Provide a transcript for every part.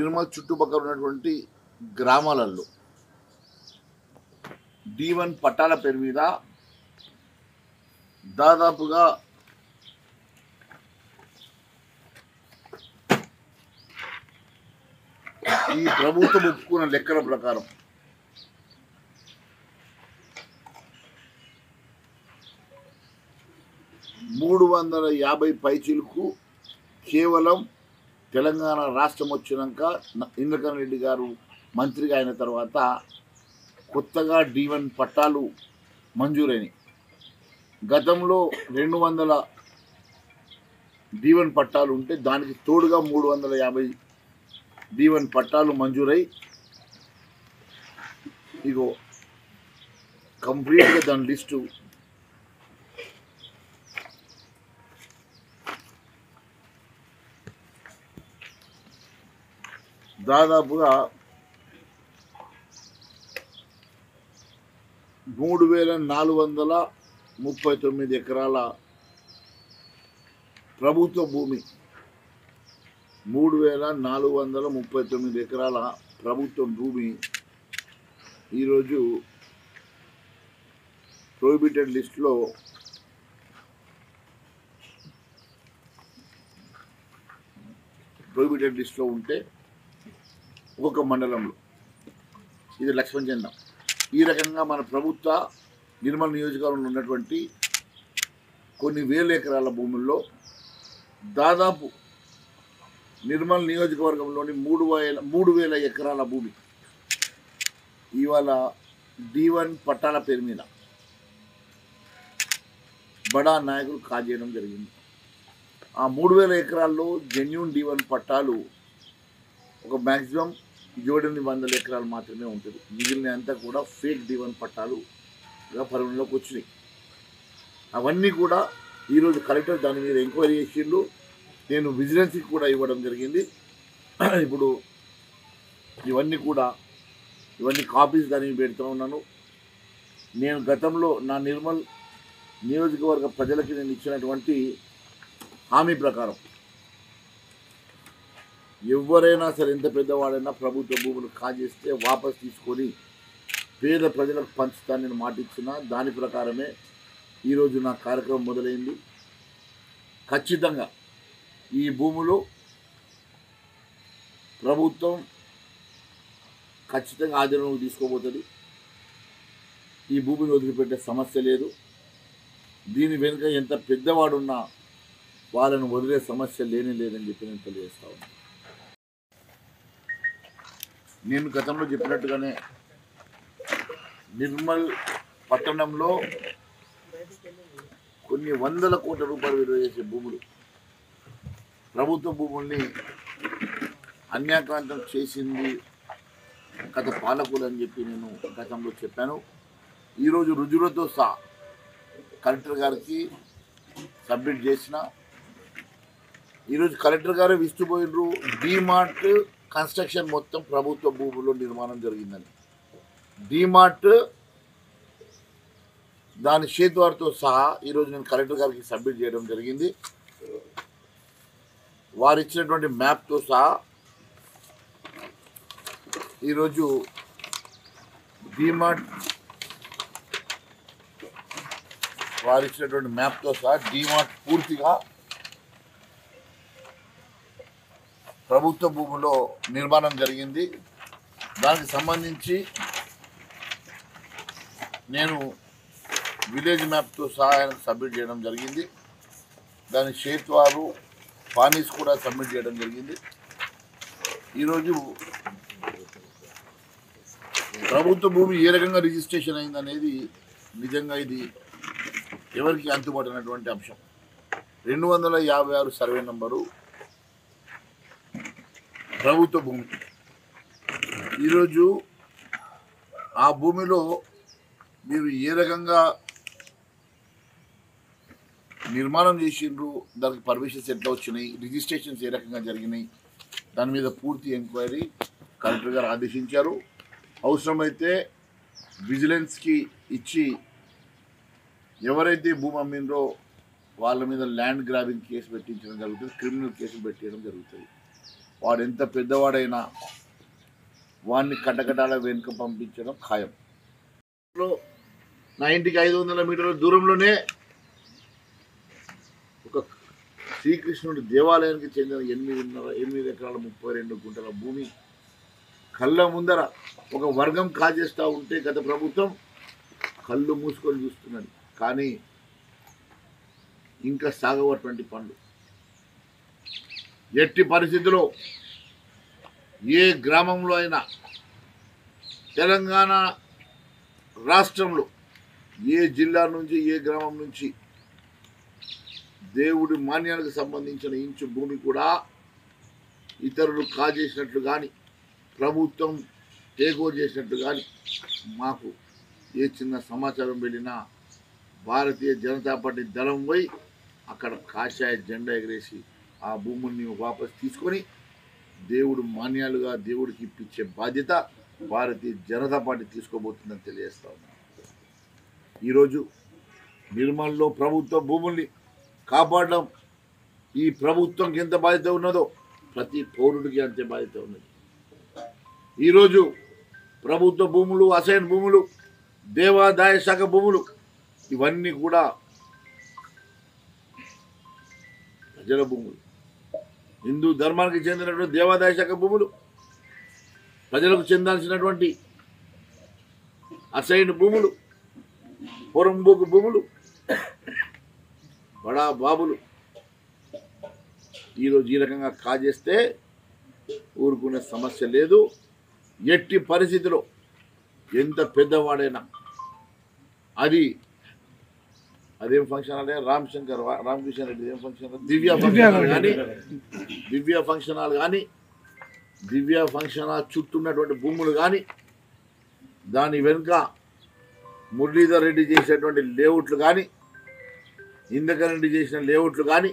నిర్మల్ చుట్టుపక్కల ఉన్నటువంటి గ్రామాలలో D1 పట్టాల పేరు మీద దాదాపుగా ఈ ప్రభుత్వం ఒప్పుకున్న లెక్కల ప్రకారం 350 పైచీలకు కేవలం తెలంగాణ రాష్ట్రం వచ్చినాక ఇంద్రకరణ్ రెడ్డి గారు మంత్రిగా అయిన తర్వాత కొత్తగా D1 పట్టాలు మంజూరైనవి. గతంలో 200 D1 పట్టాలు ఉంటే దానికి తోడుగా 350 D1 పట్టాలు మంజూరై ఇగో కంప్లీట్గా దాని లిస్టు దాదాపుగా 3439 ఎకరాల ప్రభుత్వ భూమి, 3439 ఎకరాల ప్రభుత్వ భూమి ఈరోజు ప్రొహిబిటెడ్ లిస్టులో ఉంటే ఒక మండలంలో ఇది లక్ష్మణ్ జెండా. ఈ రకంగా మన ప్రభుత్వ నిర్మల్ నియోజకవర్గంలో ఉన్నటువంటి కొన్ని వేల ఎకరాల భూముల్లో దాదాపు నిర్మల్ నియోజకవర్గంలోని 3000 ఎకరాల భూమి ఇవాళ D1 పట్టాల పేరు మీద బడా నాయకులు కాజేయడం జరిగింది. ఆ 3000 ఎకరాల్లో జెన్యూన్ D1 పట్టాలు ఒక మ్యాక్సిమం 700 ఎకరాలు మాత్రమే ఉంటుంది. మిగిలిన అంతా కూడా ఫేక్ D1 పట్టాలుగా పరిగణలోకి వచ్చినాయి. అవన్నీ కూడా ఈరోజు కలెక్టర్ దాని మీద ఎంక్వైరీ చేసిండు. నేను విజిలెన్స్కి కూడా ఇవ్వడం జరిగింది. ఇప్పుడు ఇవన్నీ కాపీస్ దానికి పెడుతూ ఉన్నాను. నేను గతంలో నా నిర్మల్ నియోజకవర్గ ప్రజలకి నేను ఇచ్చినటువంటి హామీ ప్రకారం ఎవరైనా సరే ఎంత పెద్దవాడైనా ప్రభుత్వ భూములు కాజేస్తే వాపస్ తీసుకొని పేద ప్రజలకు పంచుతాను నేను మాట ఇచ్చిన. దాని ప్రకారమే ఈరోజు నా కార్యక్రమం మొదలైంది. ఖచ్చితంగా ఈ భూములు ప్రభుత్వం ఖచ్చితంగా ఆధీనంలోకి తీసుకోబోతుంది. ఈ భూమిని వదిలిపెట్టే సమస్య లేదు. దీని వెనుక ఎంత పెద్దవాడున్నా వాళ్ళను వదిలే సమస్య లేదని చెప్పి నేను తెలియజేస్తా ఉన్నాను. నేను గతంలో చెప్పినట్టుగానే నిర్మల్ పట్టణంలో కొన్ని 100 కోట్ల రూపాయలు విలువ చేసే భూములు, ప్రభుత్వ భూముల్ని అన్యాక్రాంతం చేసింది గత పాలకులు అని చెప్పి నేను గతంలో చెప్పాను. ఈరోజు రుజువులతో సహా కలెక్టర్ గారికి సబ్మిట్ చేసిన. ఈరోజు కలెక్టర్ గారే విస్తుపోయినరు డీమార్ట్ కన్స్ట్రక్షన్ మొత్తం ప్రభుత్వ భూముల్లో నిర్మాణం జరిగిందని. డీమార్ట్ దాని షేద్వార్తో సహా ఈరోజు నేను కలెక్టర్ గారికి సబ్మిట్ చేయడం జరిగింది. వారు ఇచ్చినటువంటి మ్యాప్తో సహా ఈరోజు డీమార్ట్ డీమార్ట్ పూర్తిగా ప్రభుత్వ భూములో నిర్మాణం జరిగింది. దానికి సంబంధించి నేను విలేజ్ మ్యాప్తో సహా సబ్మిట్ చేయడం జరిగింది. దాని షేత్వారు పానీస్ కూడా సబ్మిట్ చేయడం జరిగింది. ఈరోజు ప్రభుత్వ భూమి ఏ రకంగా రిజిస్ట్రేషన్ అయిందనేది నిజంగా ఇది ఎవరికి అంతుపడినటువంటి అంశం. 256 సర్వే నంబరు ప్రభుత్వ భూమి. ఈరోజు ఆ భూమిలో మీరు ఏ రకంగా నిర్మాణం చేసిండ్రు, దానికి పర్మిషన్స్ ఎట్లా వచ్చినాయి, రిజిస్ట్రేషన్స్ ఏ రకంగా జరిగినాయి, దాని మీద పూర్తి ఎంక్వైరీ కలెక్టర్ గారు ఆదేశించారు. అవసరమైతే విజిలెన్స్కి ఇచ్చి ఎవరైతే భూమి అమ్మిండ్రో వాళ్ళ మీద ల్యాండ్ గ్రాబింగ్ కేసు పెట్టించడం జరుగుతుంది, క్రిమినల్ కేసులు పెట్టడం జరుగుతుంది. వాడు ఎంత పెద్దవాడైనా వాడిని కటకటాల వెనుక పంపించడం ఖాయం. నా ఇంటికి 500 మీటర్ల దూరంలోనే ఒక శ్రీకృష్ణుడి దేవాలయానికి చెందిన 8 ఎకరాల 32 గుంటల భూమి కళ్ళ ముందర ఒక వర్గం కాజేస్తూ ఉంటే గత ప్రభుత్వం కళ్ళు మూసుకొని చూస్తున్నది. కానీ ఇంకా సాగవటువంటి పనులు. ఎట్టి పరిస్థితుల్లో ఏ గ్రామంలో అయినా తెలంగాణ రాష్ట్రంలో ఏ జిల్లా నుంచి ఏ గ్రామం నుంచి దేవుడి మాన్యానికి సంబంధించిన ఇంచు భూమి కూడా ఇతరులు కాజేసినట్లు కానీ ప్రభుత్వం టేకోవర్ చేసినట్లు కానీ మాకు ఏ చిన్న సమాచారం వెళ్ళినా భారతీయ జనతా పార్టీ దళం పోయి అక్కడ కాషాయ జెండా ఎగరేసి ఆ భూముల్ని వాపసు తీసుకొని దేవుడు మాన్యాలుగా దేవుడికి ఇప్పించే బాధ్యత భారతీయ జనతా పార్టీ తీసుకోబోతుందని తెలియజేస్తా ఉన్నాను. ఈరోజు నిర్మల్లో ప్రభుత్వ భూముల్ని కాపాడడం ఈ ప్రభుత్వంకి ఎంత బాధ్యత ఉన్నదో ప్రతి పౌరుడికి అంతే బాధ్యత ఉన్నది. ఈరోజు ప్రభుత్వ భూములు, అసైన్ భూములు, దేవాదాయ శాఖ భూములు ఇవన్నీ కూడా ప్రజల భూములు. హిందూ ధర్మానికి చెందినటువంటి దేవాదాయ శాఖ భూములు, ప్రజలకు చెందాల్సినటువంటి అసైన్ భూములు, పొరంబోకు భూములు, బడా బాబులు ఈరోజు ఈ రకంగా కాజేస్తే ఊరుకునే సమస్య లేదు. ఎట్టి పరిస్థితిలో ఎంత పెద్దవాడైనా అదేం ఫంక్షన్ అంటే రామకిషన్ రెడ్డి ఏం ఫంక్షన్, దివ్య ఫంక్షన్ హాల్ కానీ దివ్య ఫంక్షన్ హాల్ చుట్టూ ఉన్నటువంటి భూములు కానీ దాని వెనుక మురళీధర్ రెడ్డి చేసినటువంటి లేఅవుట్లు కానీ ఇందకర్ రెడ్డి చేసిన లేఅవుట్లు కానీ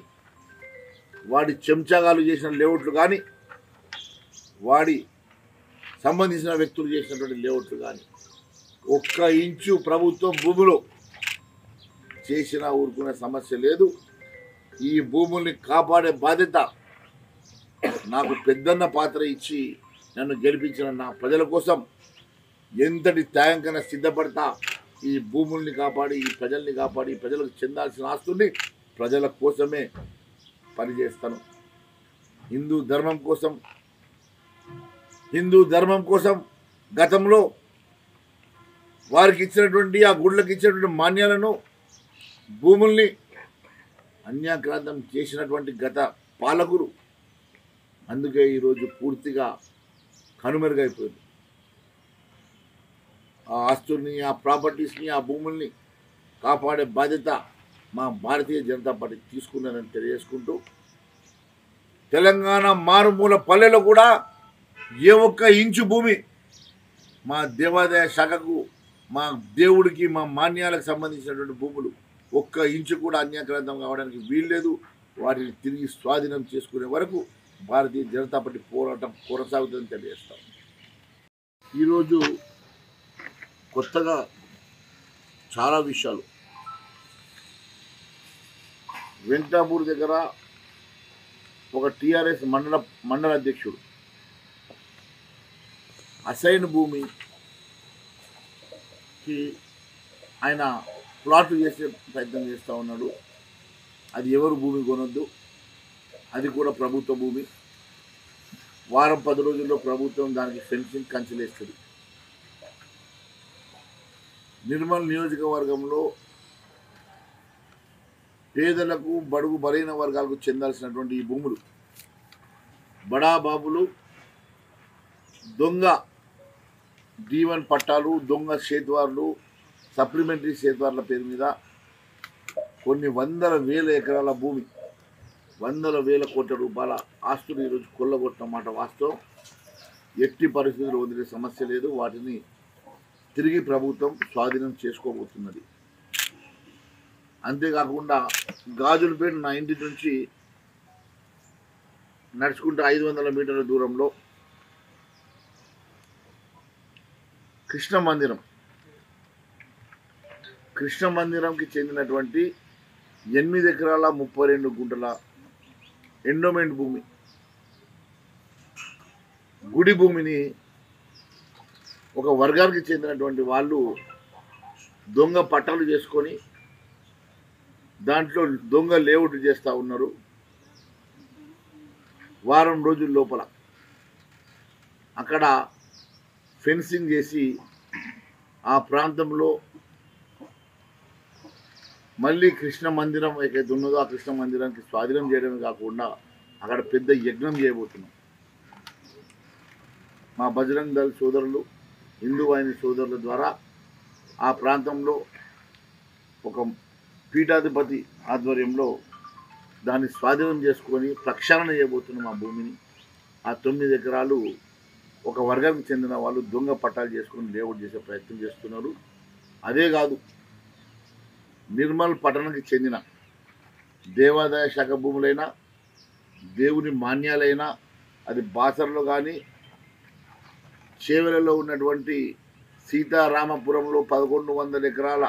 వాడి చెంచాగాలు చేసిన లేఅవుట్లు కానీ వాడి సంబంధించిన వ్యక్తులు చేసినటువంటి లేఅవుట్లు కానీ 1 ఇంచు ప్రభుత్వం భూములో చేసిన ఊరుకునే సమస్య లేదు. ఈ భూముల్ని కాపాడే బాధ్యత నాకు పెద్దన్న పాత్ర ఇచ్చి నన్ను గెలిపించిన నా ప్రజల కోసం ఎంతటి త్యాగంకైనా సిద్ధపడతా. ఈ భూముల్ని కాపాడి, ఈ ప్రజల్ని కాపాడి, ప్రజలకు చెందాల్సిన ఆస్తుల్ని ప్రజల కోసమే పనిచేస్తాను. హిందూ ధర్మం కోసం గతంలో వారికి ఇచ్చినటువంటి ఆ గుళ్ళకి ఇచ్చినటువంటి మాన్యాలను, భూముల్ని అన్యాక్రాంతం చేసినటువంటి గత పాలకులు అందుకే ఈరోజు పూర్తిగా కనుమరుగైపోయింది. ఆ ఆస్తుల్ని, ఆ ప్రాపర్టీస్ని, ఆ భూముల్ని కాపాడే బాధ్యత మా భారతీయ జనతా పార్టీ తీసుకున్నానని తెలియజేసుకుంటూ, తెలంగాణ మారుమూల పల్లెలో కూడా ఏ 1 ఇంచు భూమి మా దేవాదాయ శాఖకు, మా దేవుడికి, మా మాన్యాలకు సంబంధించినటువంటి భూములు 1 ఇంచు కూడా అన్యాక్రాంతం కావడానికి వీల్లేదు. వాటిని తిరిగి స్వాధీనం చేసుకునే వరకు భారతీయ జనతా పార్టీ పోరాటం కొనసాగుతుందని తెలియజేస్తాం. ఈరోజు కొత్తగా చాలా విషయాలు వెంకటాపూర్ దగ్గర ఒక టీఆర్ఎస్ మండల అధ్యక్షుడు అసైన్ భూమికి ఆయన ప్లాట్లు చేసే ప్రయత్నం చేస్తూ ఉన్నాడు. అది ఎవరు భూమి కొనొద్దు, అది కూడా ప్రభుత్వ భూమి. వారం 10 రోజుల్లో ప్రభుత్వం దానికి ఫెన్సింగ్ కంచెలేస్తుంది. నిర్మల్ నియోజకవర్గంలో పేదలకు, బడుగు బలైన వర్గాలకు చెందాల్సినటువంటి ఈ భూములు బడాబాబులు దొంగ D1 పట్టాలు, దొంగ షేద్వార్లు, సప్లిమెంటరీ షేద్వార్ల పేరు మీద కొన్ని 100,000 ఎకరాల భూమి, 100,000 కోట్ల రూపాయల ఆస్తులు ఈరోజు కొల్లగొట్టిన మాట వాస్తవం. ఎట్టి పరిస్థితుల్లో వదిలే సమస్య లేదు. వాటిని తిరిగి ప్రభుత్వం స్వాధీనం చేసుకోబోతున్నది. అంతేకాకుండా గాజులపేట నా ఇంటి నుంచి నడుచుకుంటూ 500 మీటర్ల దూరంలో కృష్ణ మందిరంకి చెందినటువంటి 8 ఎకరాల 32 గుంటల ఎండోమెంట్ భూమి గుడి భూమిని ఒక వర్గానికి చెందినటువంటి వాళ్ళు దొంగ పట్టాలు చేసుకొని దాంట్లో దొంగ లేఅవుట్ చేస్తూ ఉన్నారు. వారం రోజుల లోపల అక్కడ ఫెన్సింగ్ చేసి ఆ ప్రాంతంలో మళ్ళీ కృష్ణ మందిరం ఏదైతే ఉన్నదో ఆ కృష్ణ మందిరానికి స్వాధీనం చేయడమే కాకుండా అక్కడ పెద్ద యజ్ఞం చేయబోతున్నాం. మా బజరంగ్ దళ్ సోదరులు, హిందూ వాహిని సోదరుల ద్వారా ఆ ప్రాంతంలో ఒక పీఠాధిపతి ఆధ్వర్యంలో దాన్ని స్వాధీనం చేసుకొని ప్రక్షాళన చేయబోతున్నాం. ఆ భూమిని ఆ 9 ఎకరాలు ఒక వర్గానికి చెందిన వాళ్ళు దొంగ పట్టాలు చేసుకొని లేఅవుట్ చేసే ప్రయత్నం చేస్తున్నారు. అదే కాదు, నిర్మల్ పట్టణానికి చెందిన దేవాదాయ శాఖ భూములైనా దేవుని మాన్యాలైనా అది బాసర్లో కానీ చేవెలలో ఉన్నటువంటి సీతారామపురంలో 1100 ఎకరాల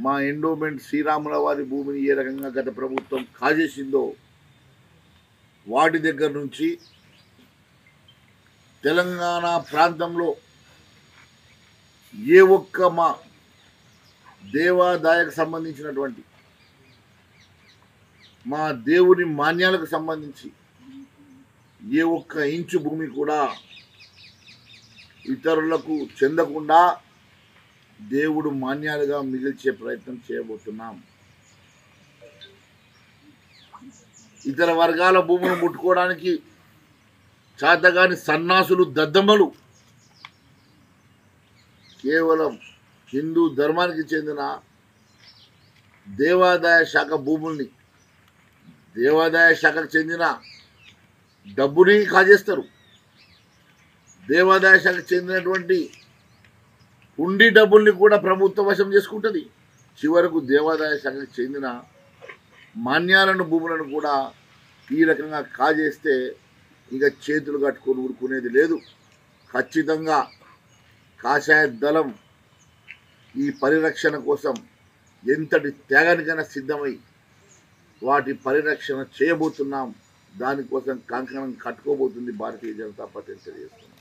మా ఎండోమెంట్ శ్రీరాముల వారి భూమిని ఏ రకంగా గత ప్రభుత్వం కాజేసిందో వాటి దగ్గర నుంచి తెలంగాణ ప్రాంతంలో ఏ ఒక్క మా దేవాదాయకు సంబంధించినటువంటి మా దేవుని మాన్యాలకు సంబంధించి ఏ ఒక్క ఇంచు భూమి కూడా ఇతరులకు చెందకుండా దేవుడు మాన్యాలుగా మిగిల్చే ప్రయత్నం చేయబోతున్నాం. ఇతర వర్గాల భూములు ముట్టుకోవడానికి చాతగాని సన్నాసులు, దద్దమ్మలు కేవలం హిందూ ధర్మానికి చెందిన దేవాదాయ శాఖ భూముల్ని, దేవాదాయ శాఖకు చెందిన డబ్బుని కాజేస్తారు. దేవాదాయ శాఖకు చెందినటువంటి హుండీ డబ్బుల్ని కూడా ప్రభుత్వ వశం చేసుకుంటుంది. చివరకు దేవాదాయ శాఖకు చెందిన మాన్యాలను, భూములను కూడా ఈ రకంగా కాజేస్తే ఇక చేతులు కట్టుకొని ఊరుకునేది లేదు. ఖచ్చితంగా కాషాయ దళం ఈ పరిరక్షణ కోసం ఎంతటి త్యాగానికైనా సిద్ధమై వాటి పరిరక్షణ చేయబోతున్నాం. దానికోసం కంకణం కట్టుకోబోతుంది భారతీయ జనతా పార్టీ తెలియజేస్తున్నాం.